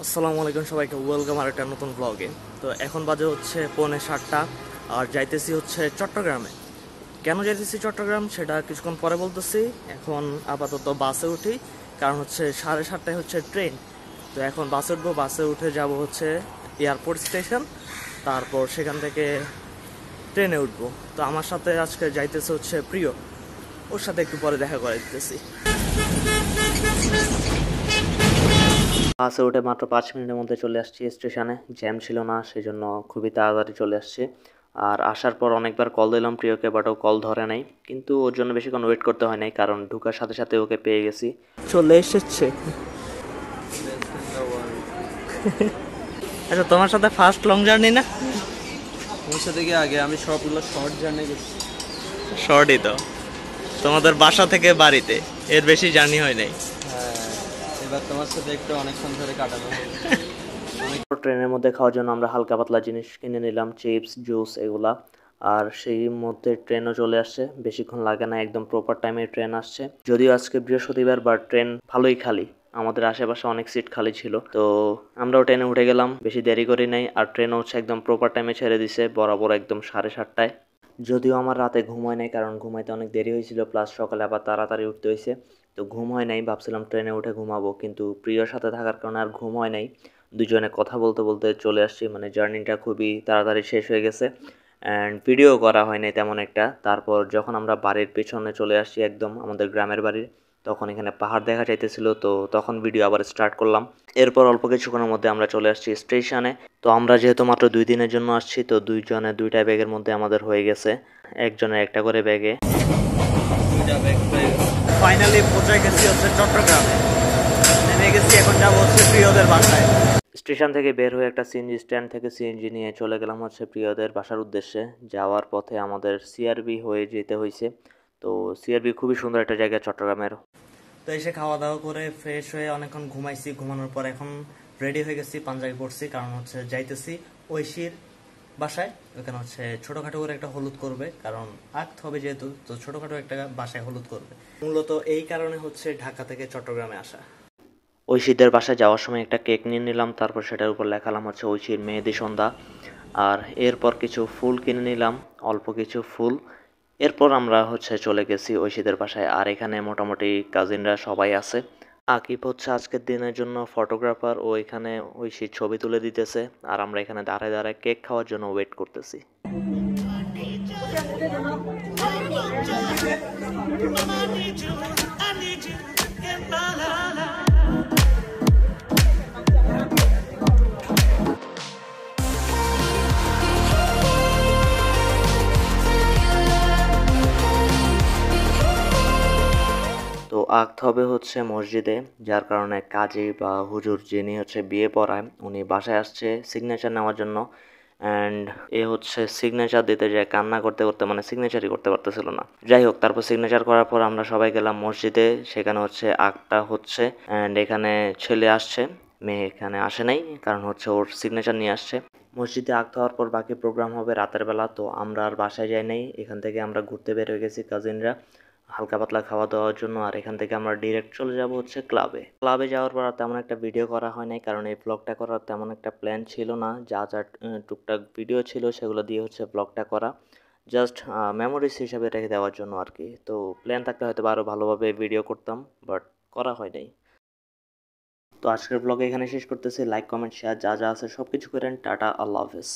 আসসালামু আলাইকুম সবাইকে, ওয়েলকাম আর একটা নতুন ব্লগে। তো এখন বাজে হচ্ছে 6:45 আর যাইতেছি হচ্ছে চট্টগ্রামে। কেন যাইতেছি চট্টগ্রাম সেটা কিছুক্ষণ পরে বলতেছি। এখন আপাতত বাসে উঠি, কারণ হচ্ছে 7:30টায় হচ্ছে ট্রেন। তো এখন বাসে উঠবো, বাসে উঠে যাব হচ্ছে এয়ারপোর্ট স্টেশন, তারপর সেখান থেকে ট্রেনে উঠবো। তো আমার সাথে আজকে যাইতেছে হচ্ছে প্রিয়, ওর সাথে একটু পরে দেখা করে দিতেছি। বাসে উঠে মাত্র 5 মিনিটের মধ্যে চলে আসছি স্টেশনে। জ্যাম ছিল না, সেই জন্য খুবই তাড়াতাড়ি চলে আসছি। আর আসার পর অনেকবার কল দিলাম প্রিয়কে, বাট ও কল ধরে নাই। কিন্তু ওর জন্য বেশিক্ষণ ওয়েট করতে হয় নাই, কারণ ঢুকার সাথে সাথে ওকে পেয়ে গেছি। চলে এসেছে। আচ্ছা, তোমার সাথে ফার্স্ট লং জার্নি না? তোমার সাথে কি আগে আমি সবগুলো শর্ট জার্নি করছি। শর্টই তো, তোমাদের বাসা থেকে বাড়িতে, এর বেশি জার্নি হয় নাই। হ্যাঁ, এবার তোমার সাথে একটু অনেকক্ষণ ধরে কাটানো হবে। ট্রেনের মধ্যে খাওয়ার জন্য আমরা হালকা পাতলা জিনিস কিনে নিলাম, চিপস, জুস, এগুলা। আর সেই মধ্যে ট্রেনও চলে আসছে, বেশিক্ষণ লাগে না, একদম প্রপার টাইমে ট্রেন আসছে। যদিও আজকে বৃহস্পতিবার, বাট ট্রেন ভালোই খালি। আমাদের আশেপাশে অনেক সিট খালি ছিল, তো আমরাও ট্রেনে উঠে গেলাম, বেশি দেরি করি নাই। আর ট্রেনও হচ্ছে একদম প্রপার টাইমে ছেড়ে দিছে, বরাবর একদম 7:30টায়। যদিও আমার রাতে ঘুম হয় নাই, কারণ ঘুমাইতে অনেক দেরি হয়েছিল, প্লাস সকালে আবার তাড়াতাড়ি উঠতে হয়েছে। তো ঘুম হয় নাই, ভাবছিলাম ট্রেনে উঠে ঘুমাবো, কিন্তু প্রিয়র সাথে থাকার কারণে আর ঘুম হয় নাই। দুজনে কথা বলতে বলতে চলে আসছি, মানে জার্নিটা খুবই তাড়াতাড়ি শেষ হয়ে গেছে। অ্যান্ড ভিডিও করা হয়নি তেমন একটা। তারপর যখন আমরা বাড়ির পেছনে চলে আসছি, একদম আমাদের গ্রামের বাড়ির, তখন এখানে পাহাড় দেখা যাইতেছিল, তো তখন ভিডিও আবার স্টার্ট করলাম। এরপর অল্প কিছুক্ষণের মধ্যে আমরা চলে আসছি স্টেশনে। তো আমরা যেহেতু মাত্র 2 দিনের জন্য আসছি, তো দুইজনে দুইটা ব্যাগের মধ্যে আমাদের হয়ে গেছে, একজনের একটা করে ব্যাগে। ফাইনালি পৌঁছে গেছি হচ্ছে চট্টগ্রামে, নেমে গেছি। এখন যাবো হচ্ছে প্রিয়দের বাসায়। স্টেশন থেকে বের হয়ে একটা সিএনজি স্ট্যান্ড থেকে সিএনজি নিয়ে চলে গেলাম হচ্ছে প্রিয়দের বাসার উদ্দেশ্যে। যাওয়ার পথে আমাদের সিআরবি হয়ে যেতে হয়েছে। তো সিআরবি খুবই সুন্দর একটা জায়গা চট্টগ্রামের। তো এসে খাওয়া দাওয়া করে ফ্রেশ হয়ে অনেকক্ষণ ঘুমাইছি। ঘুমানোর পর এখন রেডি হয়ে গেছি, পাঞ্জাবি পরছি, কারণ হচ্ছে যাইতেছি ঐশীর বাসায়। ওখানে হচ্ছে ছোটখাটো করে একটা হলুদ করবে, কারণ আঁকতে হবে যেহেতু, তো ছোটখাটো একটা বাসায় হলুদ করবে। মূলত এই কারণে হচ্ছে ঢাকা থেকে চট্টগ্রামে আসা। ঐশীদের বাসায় যাওয়ার সময় একটা কেক নিয়ে নিলাম, তারপর সেটার উপর লেখালাম হচ্ছে ঐশীর মেহেদি সন্ধ্যা। আর এরপর কিছু ফুল কিনে নিলাম, অল্প কিছু ফুল। এরপর আমরা হচ্ছে চলে গেছি ঐশীদের বাসায়। আর এখানে মোটামুটি কাজিনরা সবাই আছে। আকিব হচ্ছে আজকের দিনের জন্য ফটোগ্রাফার, ও এখানে ঐশীর ছবি তুলে দিতেছে, আর আমরা এখানে দাঁড়ায় দাঁড়ায় কেক খাওয়ার জন্য ওয়েট করতেছি। তো আঁকতে হবে হচ্ছে মসজিদে, যার কারণে কাজী বা হুজুর যিনি হচ্ছে বিয়ে পড়ায়, উনি বাসায় আসছে সিগনেচার নেওয়ার জন্য। অ্যান্ড এ হচ্ছে সিগনেচার দিতে যায় কান্না করতে করতে, মানে সিগনেচারই করতে পারতেছিল না। যাই হোক, তারপর সিগনেচার করার পর আমরা সবাই গেলাম মসজিদে, সেখানে হচ্ছে আঁকটা হচ্ছে। অ্যান্ড এখানে ছেলে আসছে, মেয়ে এখানে আসে নাই, কারণ হচ্ছে ওর সিগনেচার নিয়ে আসছে। মসজিদে আঁকতে হওয়ার পর বাকি প্রোগ্রাম হবে রাতের বেলা। তো আমরা আর বাসায় যাই নাই, এখান থেকে আমরা ঘুরতে বের হয়ে গেছি কাজিনরা, হালকা পাতলা খাওয়া দাওয়ার জন্য। আর এখান থেকে আমরা ডিরেক্ট চলে যাব হচ্ছে ক্লাবে। ক্লাবে যাওয়ার পর আর তেমন একটা ভিডিও করা হয় নাই, কারণ এই ব্লগটা করার তেমন একটা প্ল্যান ছিল না। যা যা টুকটাক ভিডিও ছিল সেগুলো দিয়ে হচ্ছে ব্লগটা করা, জাস্ট মেমোরিজ হিসাবে রেখে দেওয়ার জন্য আর কি। তো প্ল্যান থাকলে হয়তো আরও ভালোভাবে ভিডিও করতাম, বাট করা হয় নাই। তো আজকের ব্লগে এখানে শেষ করতেছি। লাইক, কমেন্ট, শেয়ার যা যা আছে সব কিছু করেন। টাটা, আল্লাহ হাফেজ।